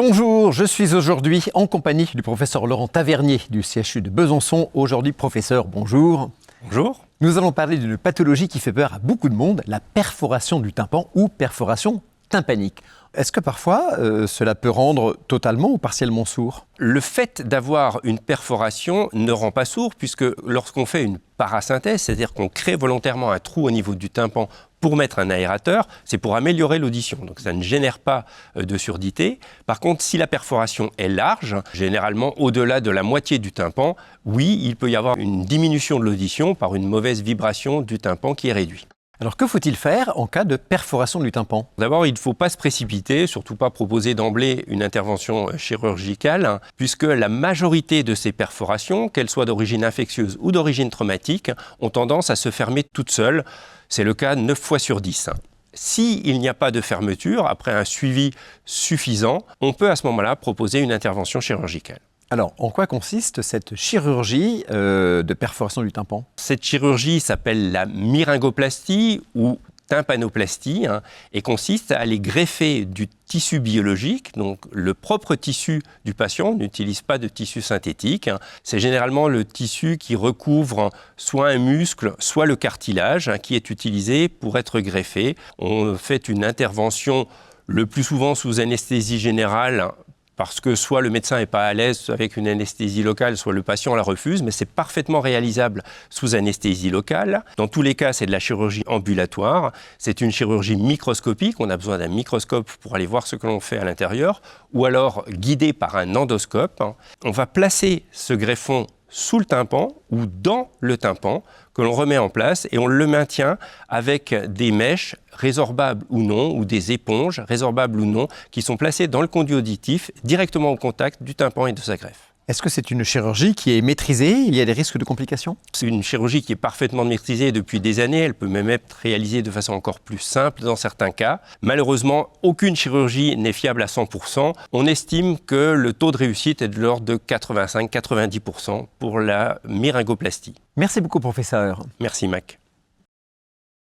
Bonjour, je suis aujourd'hui en compagnie du professeur Laurent Tavernier du CHU de Besançon. Aujourd'hui, professeur, bonjour. Bonjour. Nous allons parler d'une pathologie qui fait peur à beaucoup de monde, la perforation du tympan ou perforation tympanique. Est-ce que parfois cela peut rendre totalement ou partiellement sourd ? Le fait d'avoir une perforation ne rend pas sourd puisque lorsqu'on fait une parasynthèse, c'est-à-dire qu'on crée volontairement un trou au niveau du tympan pour mettre un aérateur, c'est pour améliorer l'audition. Donc ça ne génère pas de surdité. Par contre, si la perforation est large, généralement au-delà de la moitié du tympan, oui, il peut y avoir une diminution de l'audition par une mauvaise vibration du tympan qui est réduit. Alors que faut-il faire en cas de perforation du tympan ? D'abord, il ne faut pas se précipiter, surtout pas proposer d'emblée une intervention chirurgicale, puisque la majorité de ces perforations, qu'elles soient d'origine infectieuse ou d'origine traumatique, ont tendance à se fermer toutes seules. C'est le cas 9 fois sur 10. S'il n'y a pas de fermeture, après un suivi suffisant, on peut à ce moment-là proposer une intervention chirurgicale. Alors, en quoi consiste cette chirurgie de perforation du tympan ? Cette chirurgie s'appelle la myringoplastie ou tympanoplastie et consiste à aller greffer du tissu biologique, donc le propre tissu du patient, on n'utilise pas de tissu synthétique. C'est généralement le tissu qui recouvre soit un muscle, soit le cartilage qui est utilisé pour être greffé. On fait une intervention le plus souvent sous anesthésie générale, parce que soit le médecin n'est pas à l'aise avec une anesthésie locale, soit le patient la refuse, mais c'est parfaitement réalisable sous anesthésie locale. Dans tous les cas, c'est de la chirurgie ambulatoire. C'est une chirurgie microscopique, on a besoin d'un microscope pour aller voir ce que l'on fait à l'intérieur, ou alors guidé par un endoscope. On va placer ce greffon sous le tympan ou dans le tympan que l'on remet en place et on le maintient avec des mèches résorbables ou non ou des éponges résorbables ou non qui sont placées dans le conduit auditif directement au contact du tympan et de sa greffe. Est-ce que c'est une chirurgie qui est maîtrisée ? Il y a des risques de complications ? C'est une chirurgie qui est parfaitement maîtrisée depuis des années. Elle peut même être réalisée de façon encore plus simple dans certains cas. Malheureusement, aucune chirurgie n'est fiable à 100%. On estime que le taux de réussite est de l'ordre de 85-90% pour la myringoplastie. Merci beaucoup, professeur. Merci, Mac.